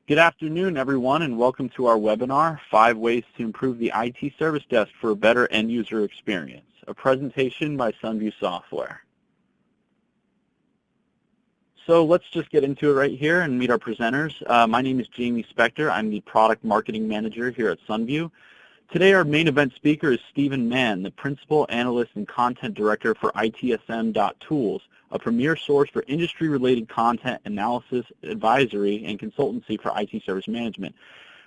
Good afternoon, everyone, and welcome to our webinar, 5 Ways to Improve the IT Service Desk for a Better End-User Experience, a presentation by SunView Software. So let's just get into it right here and meet our presenters. My name is Jaime Spector. I'm the Product Marketing Manager here at SunView. Today our main event speaker is Stephen Mann, the Principal Analyst and Content Director for ITSM.tools, a premier source for industry-related content analysis, advisory, and consultancy for IT service management.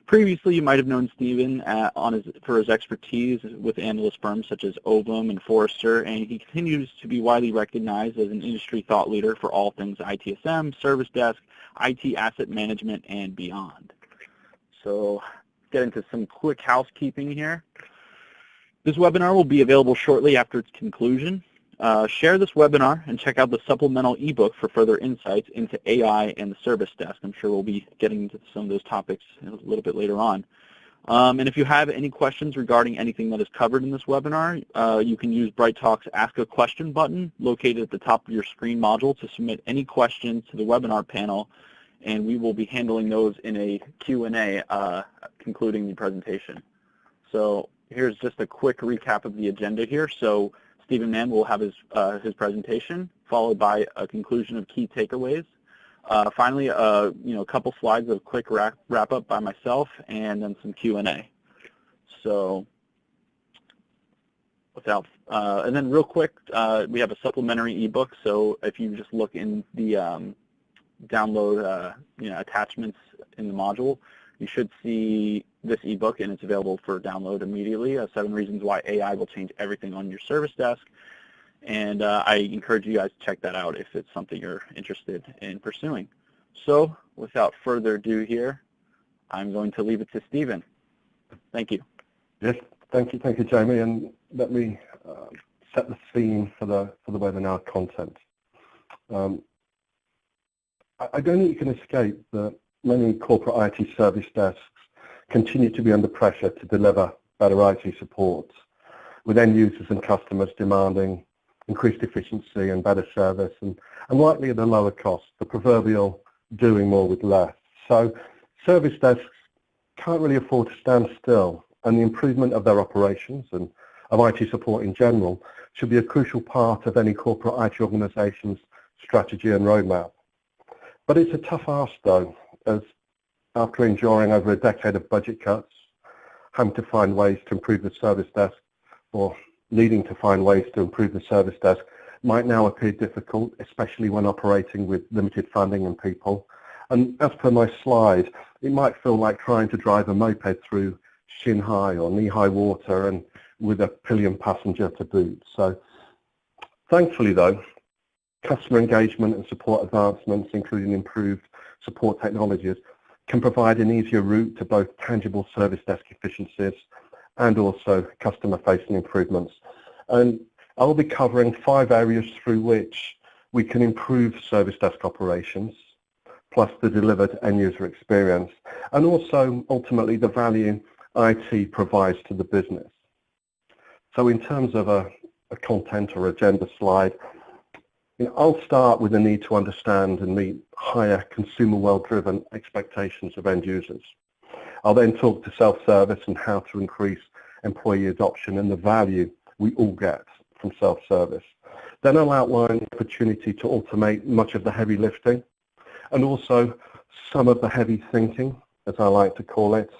Previously, you might have known Stephen for his expertise with analyst firms such as Ovum and Forrester, and he continues to be widely recognized as an industry thought leader for all things ITSM, service desk, IT asset management, and beyond. So let's get into some quick housekeeping here. This webinar will be available shortly after its conclusion. Share this webinar and check out the supplemental ebook for further insights into AI and the service desk. I'm sure we'll be getting into some of those topics a little bit later on. And if you have any questions regarding anything that is covered in this webinar, you can use BrightTalk's Ask a Question button located at the top of your screen module to submit any questions to the webinar panel, and we will be handling those in a Q&A concluding the presentation. So here's just a quick recap of the agenda here. So Stephen Mann will have his presentation, followed by a conclusion of key takeaways. Finally, a couple slides of quick wrap up by myself, and then some Q&A. So, and then real quick, we have a supplementary ebook. So if you just look in the download, attachments in the module, you should see this ebook, and it's available for download immediately. 7 Reasons Why AI Will Change Everything on Your Service Desk. And I encourage you guys to check that out if it's something you're interested in pursuing. So without further ado here, I'm going to leave it to Stephen. Thank you. Yes, thank you, Jaime. And let me set the scene for the webinar content. I don't think you can escape that many corporate IT service desks continue to be under pressure to deliver better IT support, with end users and customers demanding increased efficiency and better service, and likely at a lower cost, the proverbial doing more with less. So service desks can't really afford to stand still, and the improvement of their operations and of IT support in general should be a crucial part of any corporate IT organization's strategy and roadmap. But it's a tough ask though, as after enduring over a decade of budget cuts, having to find ways to improve the service desk, or needing to find ways to improve the service desk, might now appear difficult, especially when operating with limited funding and people. And as per my slide, it might feel like trying to drive a moped through shin-high or knee-high water, and with a pillion passenger to boot. So thankfully though, customer engagement and support advancements, including improved support technologies, can provide an easier route to both tangible service desk efficiencies and also customer-facing improvements. And I'll be covering 5 areas through which we can improve service desk operations, plus the delivered end-user experience, and also ultimately the value IT provides to the business. So in terms of a content or agenda slide, I'll start with the need to understand and meet higher consumer world-driven expectations of end users. I'll then talk to self-service and how to increase employee adoption and the value we all get from self-service. Then I'll outline the opportunity to automate much of the heavy lifting and also some of the heavy thinking, as I like to call it.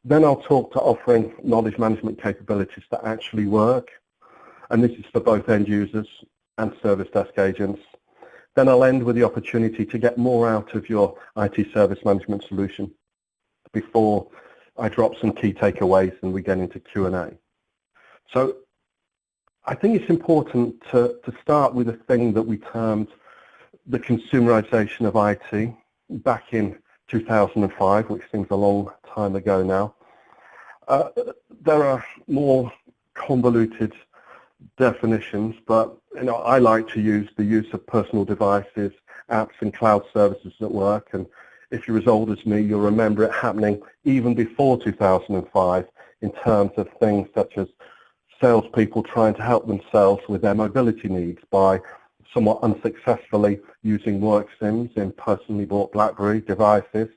Then I'll talk to offering knowledge management capabilities that actually work, and this is for both end users and service desk agents. Then I'll end with the opportunity to get more out of your IT service management solution before I drop some key takeaways and we get into Q&A. So I think it's important to start with a thing that we termed the consumerization of IT back in 2005, which seems a long time ago now. There are more convoluted definitions, but I like to use the use of personal devices, apps and cloud services at work, and if you're as old as me, you'll remember it happening even before 2005 in terms of things such as salespeople trying to help themselves with their mobility needs by somewhat unsuccessfully using work sims in personally bought BlackBerry devices,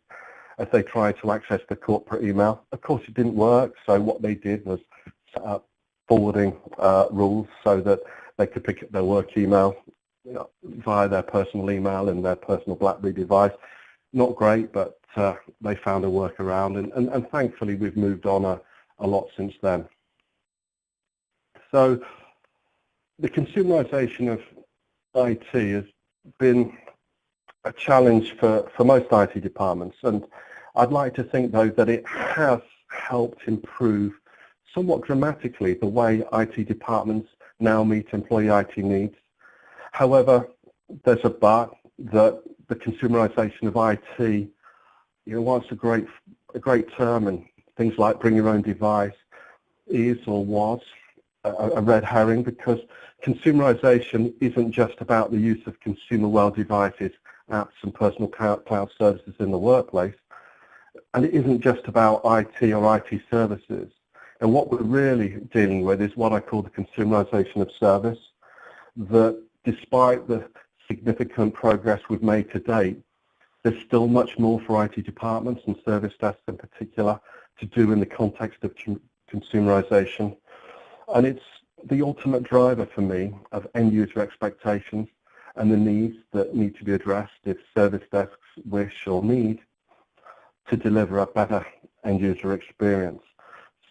as they tried to access the corporate email. Of course, it didn't work, so what they did was set up forwarding rules so that they could pick up their work email via their personal email and their personal BlackBerry device. Not great, but they found a workaround, and thankfully we've moved on a lot since then. So the consumerization of IT has been a challenge for most IT departments, and I'd like to think, though, that it has helped improve somewhat dramatically the way IT departments now meet employee IT needs. However, there's a but that the consumerization of IT, whilst a great term, and things like bring your own device is or was a red herring, because consumerization isn't just about the use of consumer world devices, apps and personal cloud services in the workplace, and it isn't just about IT or IT services. And what we're really dealing with is what I call the consumerization of service, that despite the significant progress we've made to date, there's still much more for IT departments and service desks in particular to do in the context of consumerization. And it's the ultimate driver for me of end user expectations and the needs that need to be addressed if service desks wish or need to deliver a better end user experience.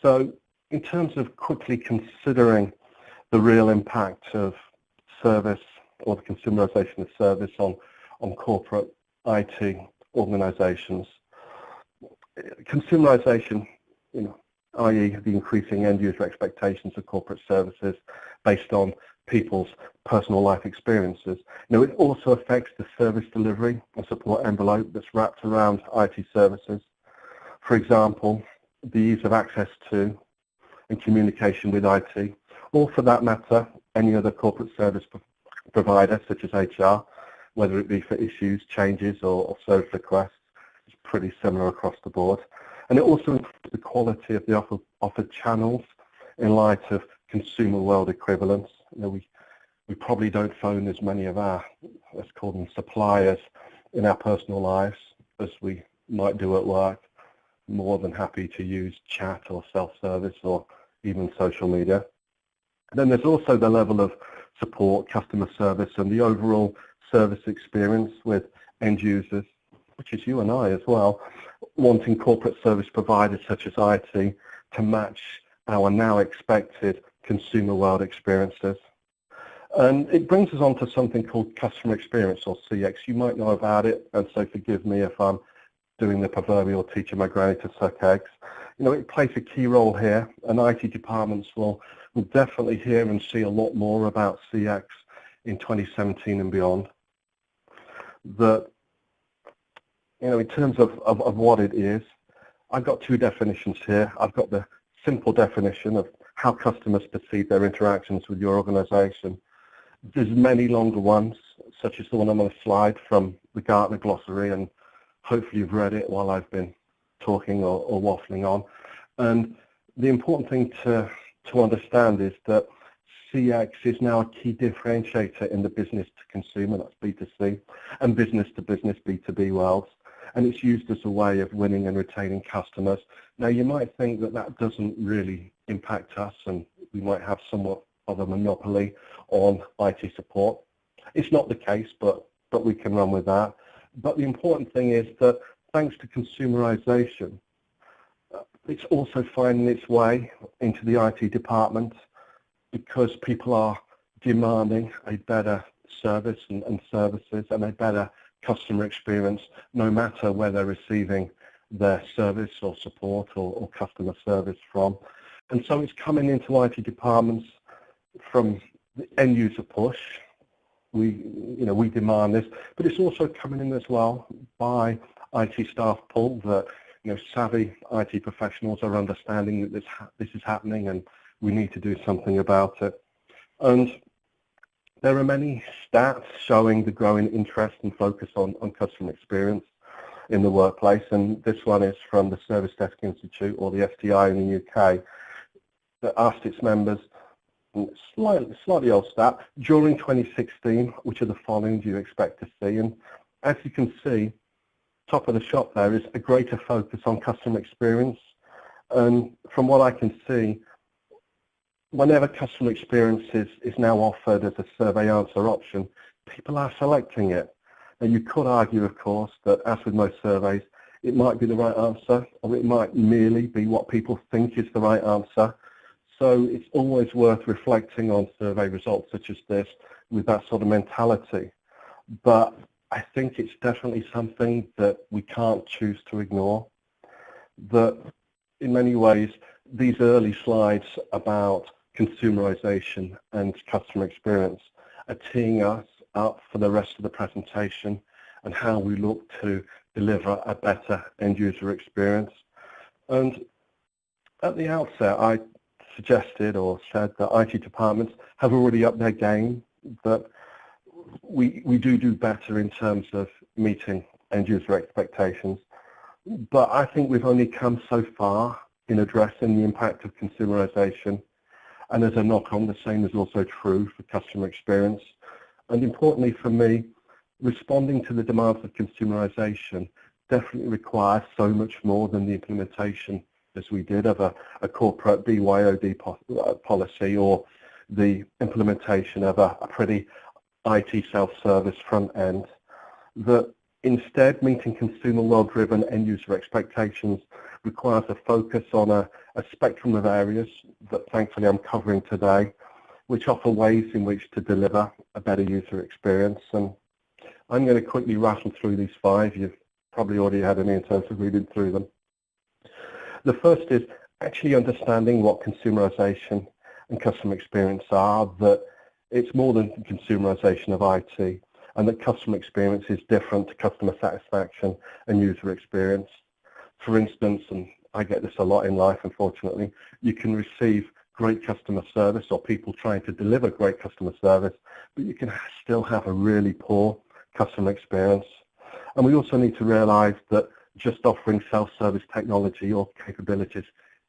So in terms of quickly considering the real impact of service or the consumerization of service on corporate IT organizations, consumerization, i.e. the increasing end user expectations of corporate services based on people's personal life experiences. It also affects the service delivery and support envelope that's wrapped around IT services. For example, the ease of access to and communication with IT, or for that matter, any other corporate service provider such as HR, whether it be for issues, changes, or service requests. It's pretty similar across the board. And it also improves the quality of the offered channels in light of consumer world equivalents. We probably don't phone as many of our, let's call them suppliers, in our personal lives as we might do at work. More than happy to use chat or self-service or even social media. And then there's also the level of support, customer service, and the overall service experience with end users, which is you and I as well, wanting corporate service providers such as IT to match our now expected consumer world experiences. And it brings us on to something called customer experience, or CX. You might know about it, and so forgive me if I'm doing the proverbial teaching my granny to suck eggs. It plays a key role here, and IT departments will definitely hear and see a lot more about CX in 2017 and beyond. That, in terms of what it is, I've got two definitions here. I've got the simple definition of how customers perceive their interactions with your organization. There's many longer ones, such as the one on the slide from the Gartner glossary, and hopefully you've read it while I've been talking or waffling on. And the important thing to understand is that CX is now a key differentiator in the business to consumer, that's B2C, and business to business, B2B worlds. And it's used as a way of winning and retaining customers. Now, you might think that that doesn't really impact us, and we might have somewhat of a monopoly on IT support. It's not the case, but we can run with that. But the important thing is that thanks to consumerization, it's also finding its way into the IT department, because people are demanding a better service and services and a better customer experience, no matter where they're receiving their service or support or customer service from. And so it's coming into IT departments from the end user push. We demand this, but it's also coming in as well by IT staff pull, that savvy IT professionals are understanding that this is happening and we need to do something about it. And there are many stats showing the growing interest and focus on customer experience in the workplace, and this one is from the Service Desk Institute, or the SDI in the UK, that asked its members, slightly old stat, during 2016, which of the following do you expect to see? And as you can see, top of the shop there is a greater focus on customer experience. And from what I can see, whenever customer experience is now offered as a survey answer option, people are selecting it. And you could argue, of course, that as with most surveys, it might be the right answer, or it might merely be what people think is the right answer. So it's always worth reflecting on survey results such as this with that sort of mentality. But I think it's definitely something that we can't choose to ignore. That in many ways, these early slides about consumerization and customer experience are teeing us up for the rest of the presentation and how we look to deliver a better end user experience. And at the outset, I suggested or said that IT departments have already upped their game, that we do better in terms of meeting end user expectations. But I think we've only come so far in addressing the impact of consumerization. And as a knock-on, the same is also true for customer experience. And importantly for me, responding to the demands of consumerization definitely requires so much more than the implementation, as we did, of a corporate BYOD policy, or the implementation of a pretty IT self-service front end. That instead, meeting consumer world-driven end user expectations requires a focus on a spectrum of areas that thankfully I'm covering today, which offer ways in which to deliver a better user experience. And I'm going to quickly rattle through these 5. You've probably already had any in terms of reading through them. The first is actually understanding what consumerization and customer experience are, that it's more than consumerization of IT, and that customer experience is different to customer satisfaction and user experience. For instance, and I get this a lot in life, unfortunately, you can receive great customer service, or people trying to deliver great customer service, but you can still have a really poor customer experience. And we also need to realize that just offering self-service technology or capabilities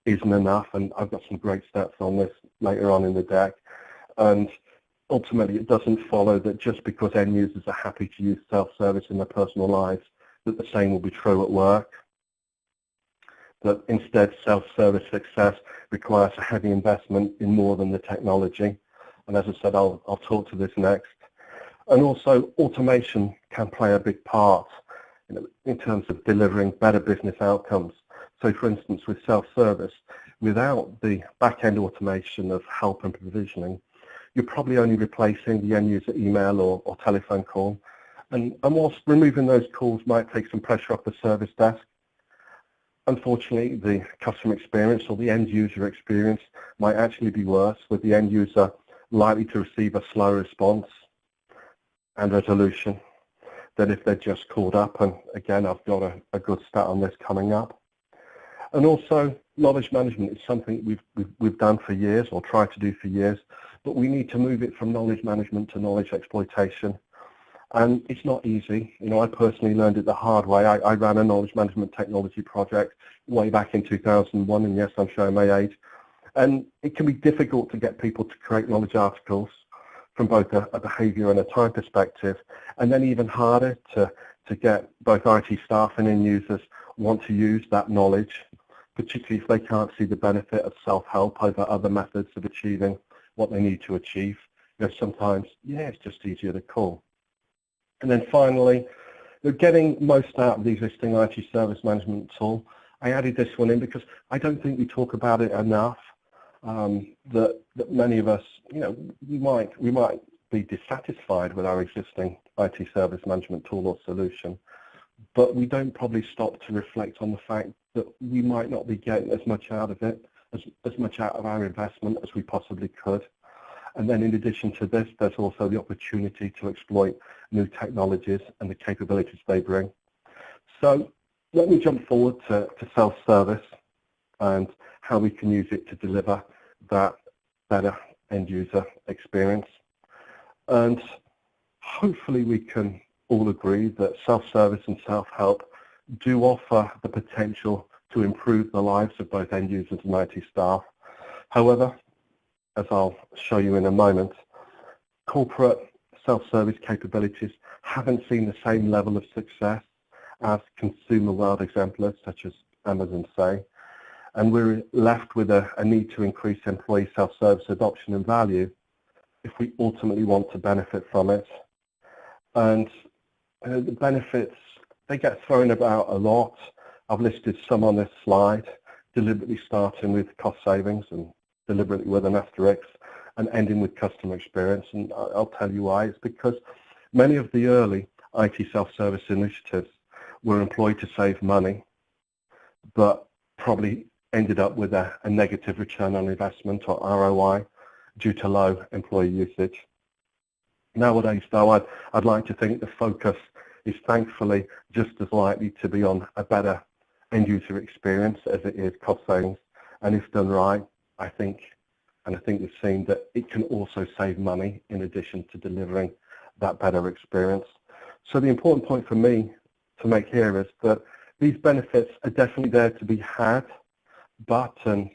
isn't enough, and I've got some great stats on this later on in the deck. And ultimately, it doesn't follow that just because end users are happy to use self-service in their personal lives, that the same will be true at work. That instead, self-service success requires a heavy investment in more than the technology. And as I said, I'll talk to this next. And also, automation can play a big part in terms of delivering better business outcomes. So for instance, with self-service, without the back-end automation of help and provisioning, you're probably only replacing the end-user email or telephone call. And whilst removing those calls might take some pressure off the service desk, unfortunately, the customer experience or the end-user experience might actually be worse, with the end-user likely to receive a slow response and resolution than if they're just called up. And again, I've got a good stat on this coming up. And also, knowledge management is something we've done for years, or tried to do for years, but we need to move it from knowledge management to knowledge exploitation. And it's not easy. I personally learned it the hard way. I ran a knowledge management technology project way back in 2001, and yes, I'm showing my age. And it can be difficult to get people to create knowledge articles from both a behavior and a time perspective, and then even harder to get both IT staff and end users want to use that knowledge, particularly if they can't see the benefit of self-help over other methods of achieving what they need to achieve. Sometimes, it's just easier to call. And then finally, getting most out of the existing IT service management tool. I added this one in because I don't think we talk about it enough. That many of us, we might be dissatisfied with our existing IT service management tool or solution, but we don't probably stop to reflect on the fact that we might not be getting as much out of it, as much out of our investment as we possibly could. And then in addition to this, there's also the opportunity to exploit new technologies and the capabilities they bring. So let me jump forward to self-service and how we can use it to deliver that better end user experience. And hopefully we can all agree that self-service and self-help do offer the potential to improve the lives of both end users and IT staff. However, as I'll show you in a moment, corporate self-service capabilities haven't seen the same level of success as consumer world exemplars, such as Amazon say, and we're left with a need to increase employee self-service adoption and value if we ultimately want to benefit from it. And the benefits, they get thrown about a lot. I've listed some on this slide, deliberately starting with cost savings and deliberately with an asterisk, and ending with customer experience. And I'll tell you why. It's because many of the early IT self-service initiatives were employed to save money, but probably ended up with a negative return on investment, or ROI, due to low employee usage. Nowadays, though, I'd like to think the focus is thankfully just as likely to be on a better end-user experience as it is cost savings. And if done right, I think we've seen that it can also save money in addition to delivering that better experience. So the important point for me to make here is that these benefits are definitely there to be had, but, and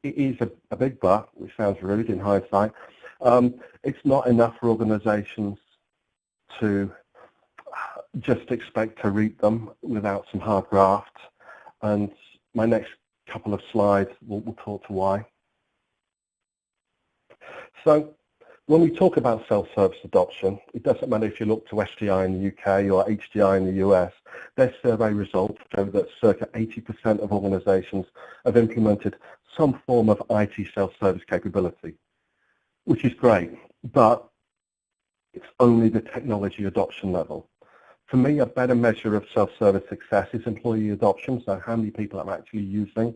it is a big but, which sounds rude in hindsight, it's not enough for organizations to just expect to reap them without some hard graft. And my next couple of slides will talk to why. So when we talk about self-service adoption, it doesn't matter if you look to SDI in the UK or HDI in the US, their survey results show that circa 80% of organizations have implemented some form of IT self-service capability, which is great, but it's only the technology adoption level. For me, a better measure of self-service success is employee adoption, so how many people are actually using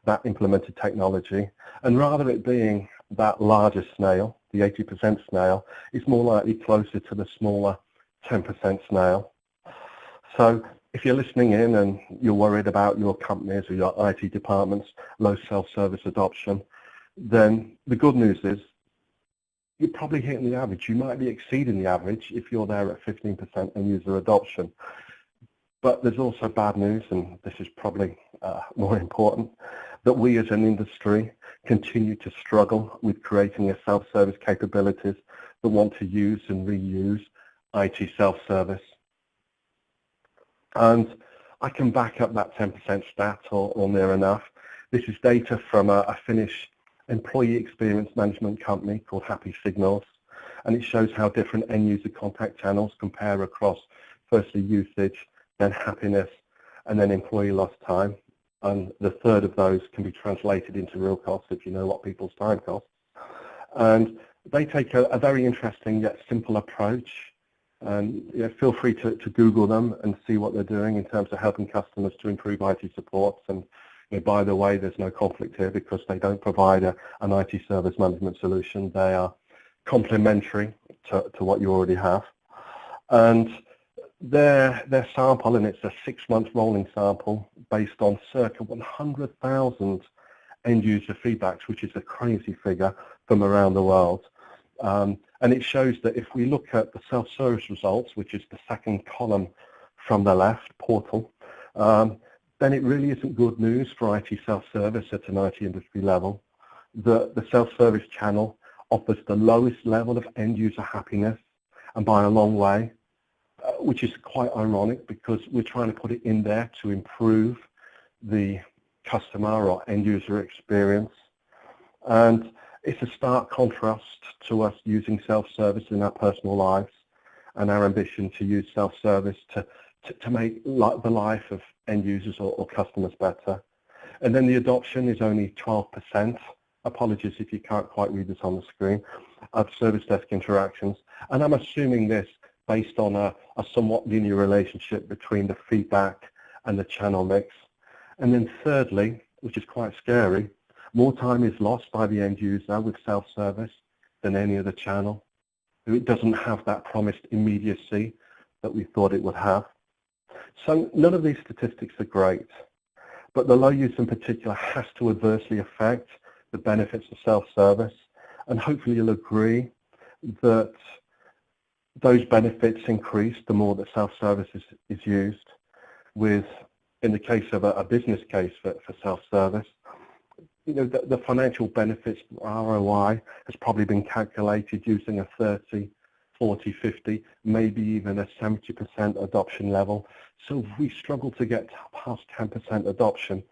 that implemented technology, and rather it being that larger snail, the 80% snail, is more likely closer to the smaller 10% snail. So if you're listening in and you're worried about your company's or your IT department's low self-service adoption, then the good news is you're probably hitting the average. You might be exceeding the average if you're there at 15% end user adoption. But there's also bad news, and this is probably more important, that we as an industry continue to struggle with creating a self-service capabilities that want to use and reuse IT self-service. And I can back up that 10% stat or near enough. This is data from a Finnish employee experience management company called Happy Signals, and it shows how different end user contact channels compare across firstly usage, then happiness, and then employee lost time. And the third of those can be translated into real costs if you know what people's time costs. And they take a very interesting yet simple approach. And feel free to Google them and see what they're doing in terms of helping customers to improve IT support. And by the way, there's no conflict here because they don't provide an IT service management solution. They are complementary to what you already have. And their sample, and it's a 6-month rolling sample based on circa 100,000 end user feedbacks, which is a crazy figure from around the world. And it shows that if we look at the self-service results, which is the second column from the left, portal, then it really isn't good news for IT self-service at an IT industry level. The self-service channel offers the lowest level of end user happiness, and by a long way, which is quite ironic because we're trying to put it in there to improve the customer or end user experience. And it's a stark contrast to us using self-service in our personal lives and our ambition to use self-service to make the life of end users or customers better. And then the adoption is only 12%. Apologies if you can't quite read this on the screen, of service desk interactions. And I'm assuming this based on a somewhat linear relationship between the feedback and the channel mix. And then thirdly, which is quite scary, more time is lost by the end user with self-service than any other channel. It doesn't have that promised immediacy that we thought it would have. So none of these statistics are great, but the low use in particular has to adversely affect the benefits of self-service, and hopefully you'll agree that those benefits increase the more that self-service is used, with, in the case of a business case for self-service, the financial benefits ROI has probably been calculated using a 30 40, 50, maybe even a 70% adoption level. So if we struggle to get past 10% adoption,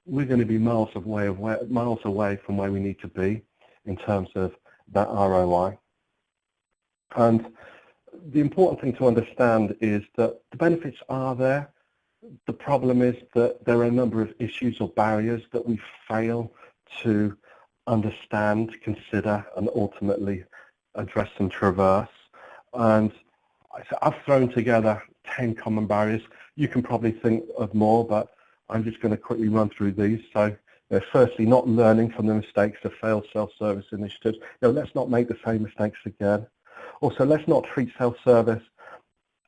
we're going to be miles away from where we need to be in terms of that ROI. And the important thing to understand is that the benefits are there. The problem is that there are a number of issues or barriers that we fail to understand, consider, and ultimately address and traverse. And I've thrown together 10 common barriers. You can probably think of more, but I'm just going to quickly run through these. So, firstly, not learning from the mistakes of failed self-service initiatives. Let's not make the same mistakes again. Also, let's not treat self-service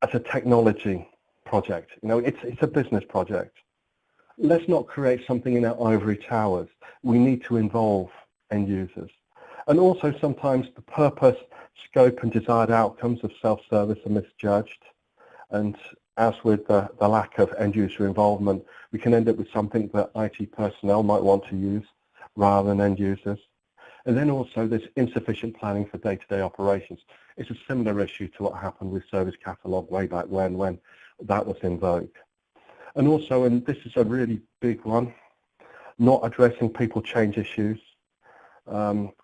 as a technology project. It's a business project. Let's not create something in our ivory towers. We need to involve end users. And also, sometimes the purpose, scope, and desired outcomes of self-service are misjudged. And as with the lack of end-user involvement, we can end up with something that IT personnel might want to use rather than end users. And then also there's insufficient planning for day-to-day operations. It's a similar issue to what happened with Service Catalog way back when that was in vogue. And also, and this is a really big one, not addressing people change issues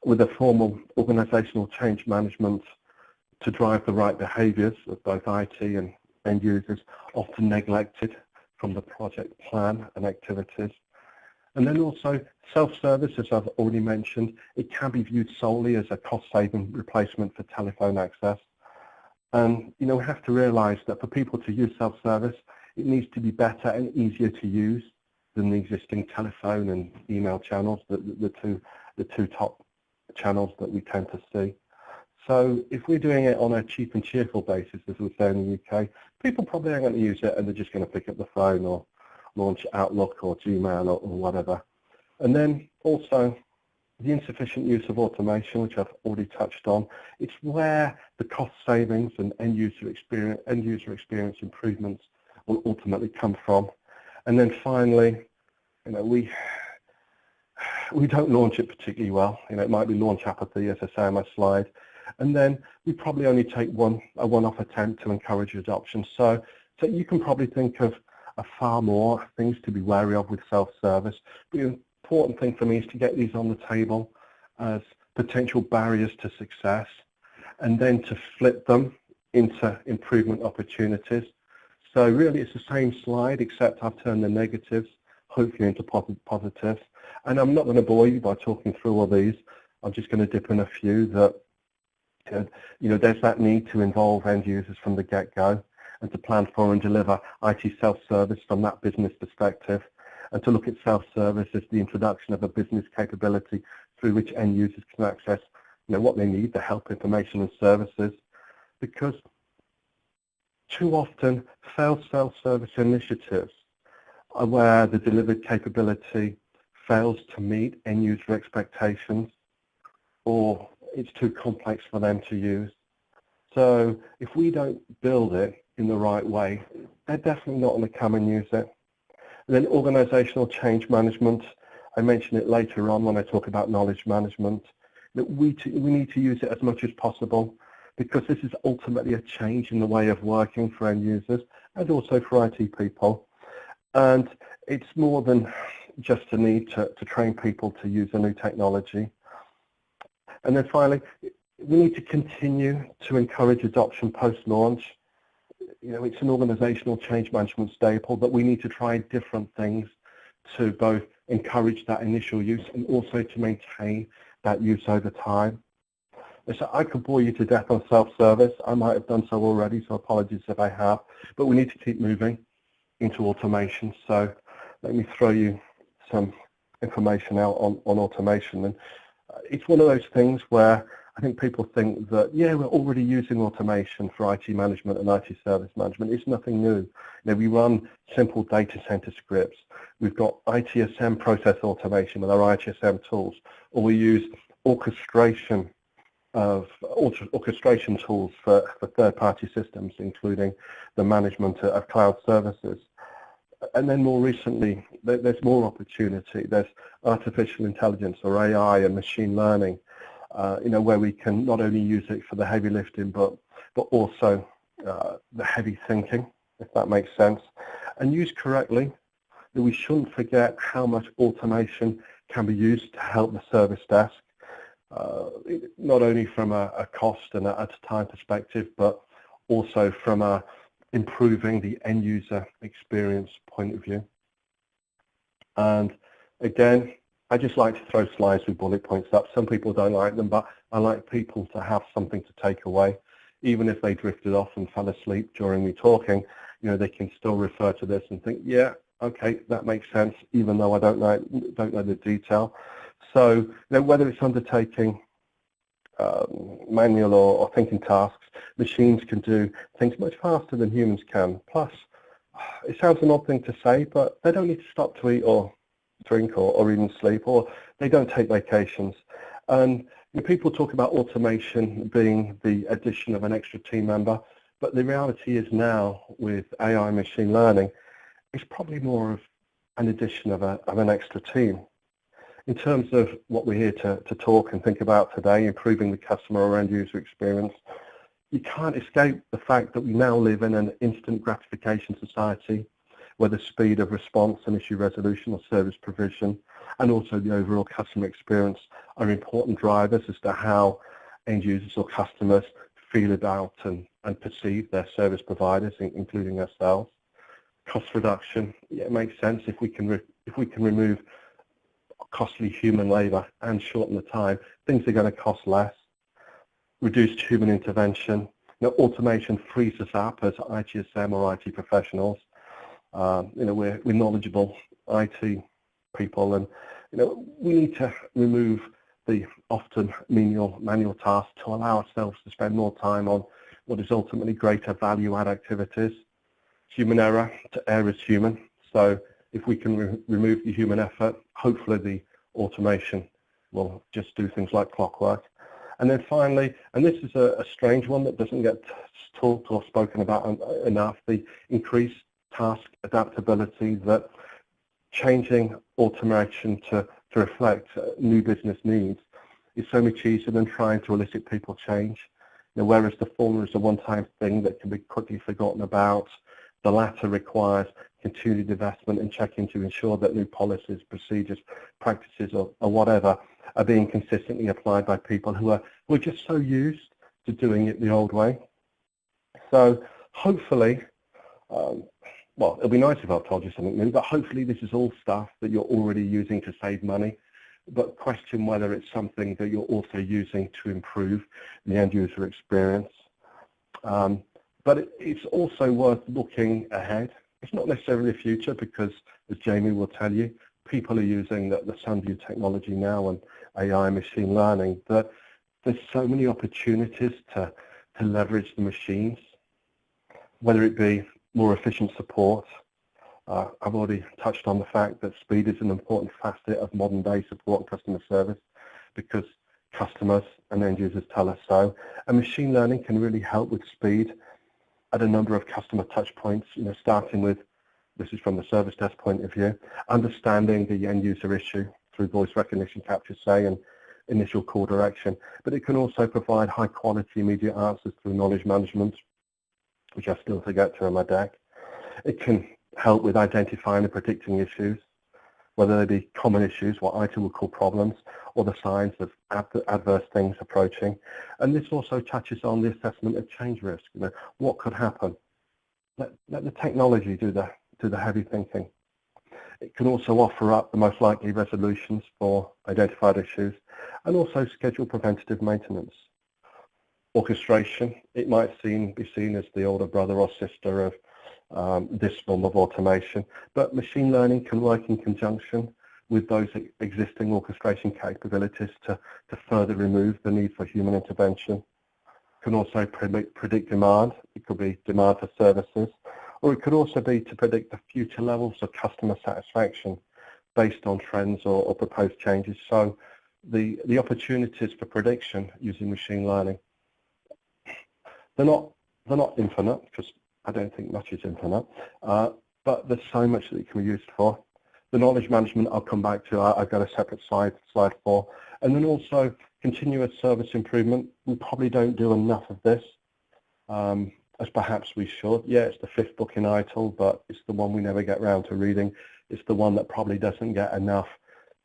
with a formal organizational change management to drive the right behaviors of both IT and end users, often neglected from the project plan and activities. And then also self-service, as I've already mentioned, it can be viewed solely as a cost-saving replacement for telephone access. And we have to realize that for people to use self-service, it needs to be better and easier to use than the existing telephone and email channels, the two top channels that we tend to see. So if we're doing it on a cheap and cheerful basis, as we say in the UK, people probably aren't going to use it and they're just going to pick up the phone or launch Outlook or Gmail or whatever. And then also the insufficient use of automation, which I've already touched on. It's where the cost savings and end user experience improvements will ultimately come from. And then finally, we don't launch it particularly well. It might be launch apathy, as I say on my slide. And then we probably only take a one-off attempt to encourage adoption. So you can probably think of far more things to be wary of with self-service. But the important thing for me is to get these on the table as potential barriers to success and then to flip them into improvement opportunities. So really it's the same slide, except I've turned the negatives hopefully into positives. And I'm not going to bore you by talking through all these. I'm just going to dip in a few that there's that need to involve end users from the get-go and to plan for and deliver IT self-service from that business perspective, and to look at self-service as the introduction of a business capability through which end users can access what they need, the help, information and services. Because too often failed self-service initiatives are where the delivered capability fails to meet end user expectations, or it's too complex for them to use. So if we don't build it in the right way, they're definitely not going to come and use it. And then organizational change management, I mention it later on when I talk about knowledge management, that we need to use it as much as possible, because this is ultimately a change in the way of working for end users and also for IT people. And it's more than just a need to train people to use a new technology. And then finally, we need to continue to encourage adoption post-launch. It's an organizational change management staple, but we need to try different things to both encourage that initial use and also to maintain that use over time. So I could bore you to death on self-service. I might have done so already, so apologies if I have. But we need to keep moving into automation. So let me throw you some information out on automation. And it's one of those things where I think people think that, yeah, we're already using automation for IT management and IT service management. It's nothing new. We run simple data center scripts. We've got ITSM process automation with our ITSM tools, or we use orchestration tools for third-party systems, including the management of cloud services. And then more recently, there's more opportunity. There's artificial intelligence, or AI, and machine learning, where we can not only use it for the heavy lifting, but but also the heavy thinking, if that makes sense. And used correctly, that we shouldn't forget how much automation can be used to help the service desk, not only from a cost and a time perspective, but also from improving the end user experience point of view. And again, I just like to throw slides with bullet points up. Some people don't like them, but I like people to have something to take away. Even if they drifted off and fell asleep during me talking, they can still refer to this and think, yeah, okay, that makes sense, even though I don't know the detail. So whether it's undertaking manual or thinking tasks, machines can do things much faster than humans can. Plus, it sounds an odd thing to say, but they don't need to stop to eat or drink or even sleep, or they don't take vacations. And people talk about automation being the addition of an extra team member, but the reality is now with AI and machine learning, it's probably more of an addition of an extra team. In terms of what we're here to talk and think about today, improving the customer or end user experience, you can't escape the fact that we now live in an instant gratification society where the speed of response and issue resolution or service provision and also the overall customer experience are important drivers as to how end users or customers feel about and perceive their service providers, including ourselves. Cost reduction, yeah, it makes sense if we can remove costly human labour and shorten the time, things are going to cost less. Reduced human intervention. Automation frees us up as ITSM or IT professionals. We're knowledgeable IT people, and we need to remove the often manual tasks to allow ourselves to spend more time on what is ultimately greater value-add activities. Human error, to err is human. So if we can remove the human effort, hopefully the automation will just do things like clockwork. And then finally, and this is a strange one that doesn't get talked or spoken about enough, the increased task adaptability, that changing automation to reflect new business needs is so much easier than trying to elicit people change. Whereas the former is a one-time thing that can be quickly forgotten about, the latter requires continued investment and checking to ensure that new policies, procedures, practices, or whatever are being consistently applied by people who are just so used to doing it the old way. So hopefully, well, it'll be nice if I've told you something new, but hopefully this is all stuff that you're already using to save money, but question whether it's something that you're also using to improve the end user experience. But it's also worth looking ahead. It's not necessarily the future because, as Jamie will tell you, people are using the SunView technology now and AI machine learning, that there's so many opportunities to leverage the machines, whether it be more efficient support. I've already touched on the fact that speed is an important facet of modern day support and customer service because customers and end users tell us so. And machine learning can really help with speed at a number of customer touch points, starting with, this is from the service desk point of view, understanding the end user issue through voice recognition capture, say, and initial call direction. But it can also provide high quality immediate answers through knowledge management, which I still have to get to on my deck. It can help with identifying and predicting issues, whether they be common issues, what IT would call problems, or the signs of adverse things approaching. And this also touches on the assessment of change risk. What could happen? Let the technology do the heavy thinking. It can also offer up the most likely resolutions for identified issues and also schedule preventative maintenance. Orchestration, it might be seen as the older brother or sister of this form of automation, but machine learning can work in conjunction with those existing orchestration capabilities to further remove the need for human intervention. It can also predict demand. It could be demand for services, or it could also be to predict the future levels of customer satisfaction based on trends or proposed changes. So the opportunities for prediction using machine learning, they're not infinite, because I don't think much is infinite, but there's so much that it can be used for. The knowledge management I'll come back to, I've got a separate slide for. And then also continuous service improvement. We probably don't do enough of this. as perhaps we should. Yeah, it's the 5th book in ITIL, but it's the one we never get round to reading. It's the one that probably doesn't get enough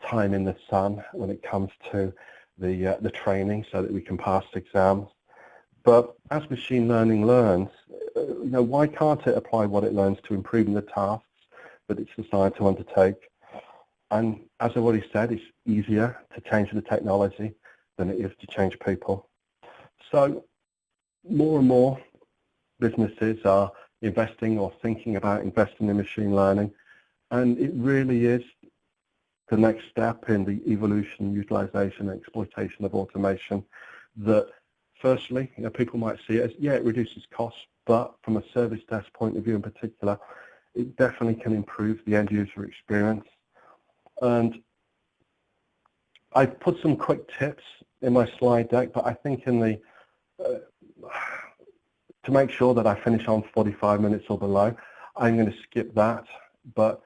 time in the sun when it comes to the training so that we can pass exams. But as machine learning learns, why can't it apply what it learns to improving the tasks that it's designed to undertake? And as I've already said, it's easier to change the technology than it is to change people. So more and more businesses are investing or thinking about investing in machine learning, and it really is the next step in the evolution, utilization, and exploitation of automation that firstly, people might see it as, yeah, it reduces costs, but from a service desk point of view in particular, it definitely can improve the end user experience. And I've put some quick tips in my slide deck, but I think in the to make sure that I finish on 45 minutes or below, I'm going to skip that. But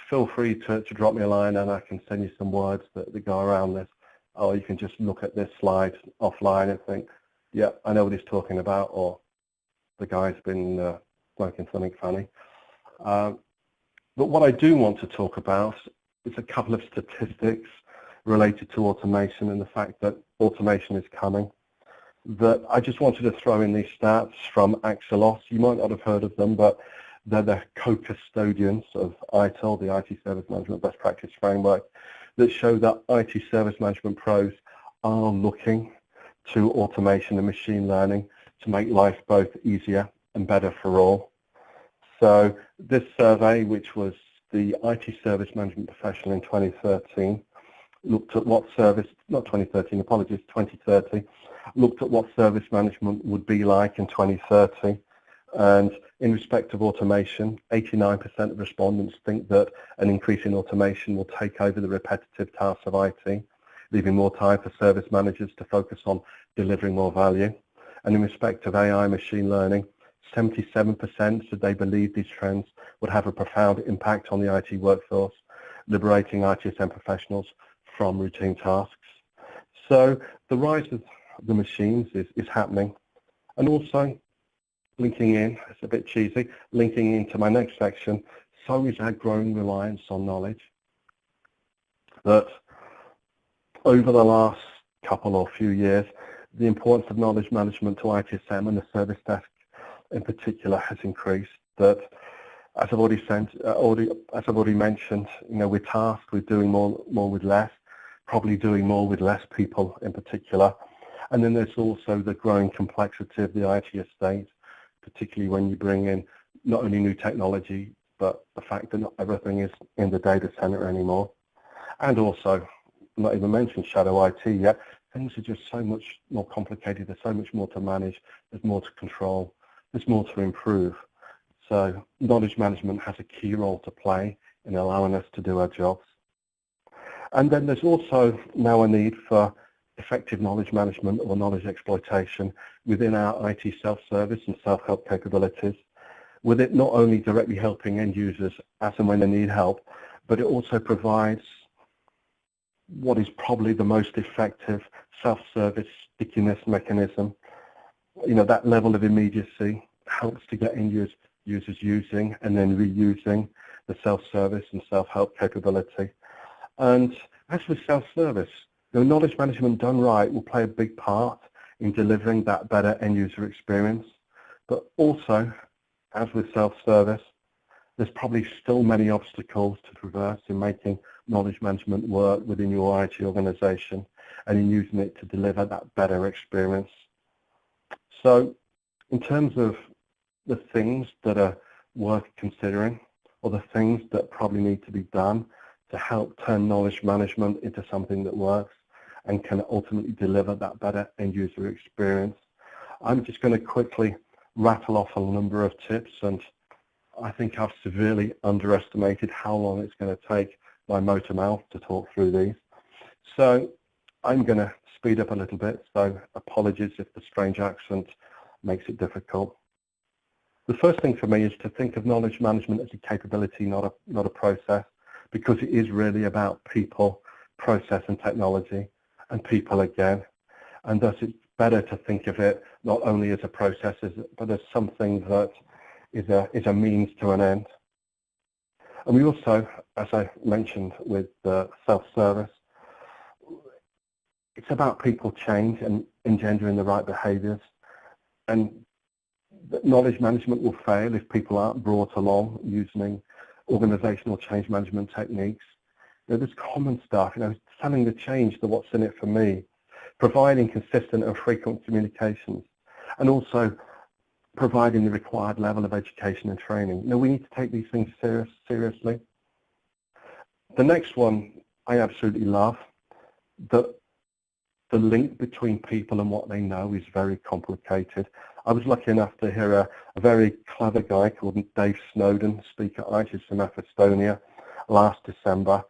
feel free to drop me a line and I can send you some words that go around this. Or you can just look at this slide offline and think, yeah, I know what he's talking about, or the guy's been smoking something funny. But what I do want to talk about is a couple of statistics related to automation and the fact that automation is coming. That I just wanted to throw in these stats from Axelos. You might not have heard of them, but they're the co-custodians of ITIL, the IT Service Management Best Practice Framework, that show that IT service management pros are looking to automation and machine learning to make life both easier and better for all. So this survey, which was the IT service management professional in 2013, looked at what service, not 2013, apologies, 2030, looked at what service management would be like in 2030. And in respect of automation, 89% of respondents think that an increase in automation will take over the repetitive tasks of IT, leaving more time for service managers to focus on delivering more value. And in respect of AI machine learning, 77% said they believe these trends would have a profound impact on the IT workforce, liberating ITSM professionals from routine tasks. So the rise of the machines is happening. And also, linking in, it's a bit cheesy, linking into my next section, so is our growing reliance on knowledge. That over the last couple or few years, the importance of knowledge management to ITSM and the service desk in particular has increased. That, as I've already mentioned, we're tasked with doing more with less, probably doing more with less people in particular. And then there's also the growing complexity of the IT estate, particularly when you bring in not only new technology, but the fact that not everything is in the data center anymore. And also, not even mentioned shadow IT yet, things are just so much more complicated, there's so much more to manage, there's more to control, there's more to improve. So knowledge management has a key role to play in allowing us to do our jobs. And then there's also now a need for effective knowledge management or knowledge exploitation within our IT self-service and self-help capabilities, with it not only directly helping end users as and when they need help, but it also provides what is probably the most effective self-service stickiness mechanism. That level of immediacy helps to get end users using and then reusing the self-service and self-help capability. And as with self-service, knowledge management done right will play a big part in delivering that better end user experience. But also, as with self-service, there's probably still many obstacles to traverse in making knowledge management work within your IT organization and in using it to deliver that better experience. So in terms of the things that are worth considering, or the things that probably need to be done to help turn knowledge management into something that works and can ultimately deliver that better end user experience, I'm just going to quickly rattle off a number of tips, and I think I've severely underestimated how long it's going to take my motor mouth to talk through these. So I'm going to speed up a little bit, so apologies if the strange accent makes it difficult. The first thing for me is to think of knowledge management as a capability, not a process, because it is really about people, process and technology, and people again. And thus it's better to think of it not only as a process, but as something that is a means to an end. And we also, as I mentioned with self-service, it's about people change and engendering the right behaviours. And knowledge management will fail if people aren't brought along using organisational change management techniques. There's common stuff, selling the change, the what's in it for me, providing consistent and frequent communications, and also providing the required level of education and training. We need to take these things seriously. The next one I absolutely love, that the link between people and what they know is very complicated. I was lucky enough to hear a very clever guy called Dave Snowden speak at ITSM Estonia last December,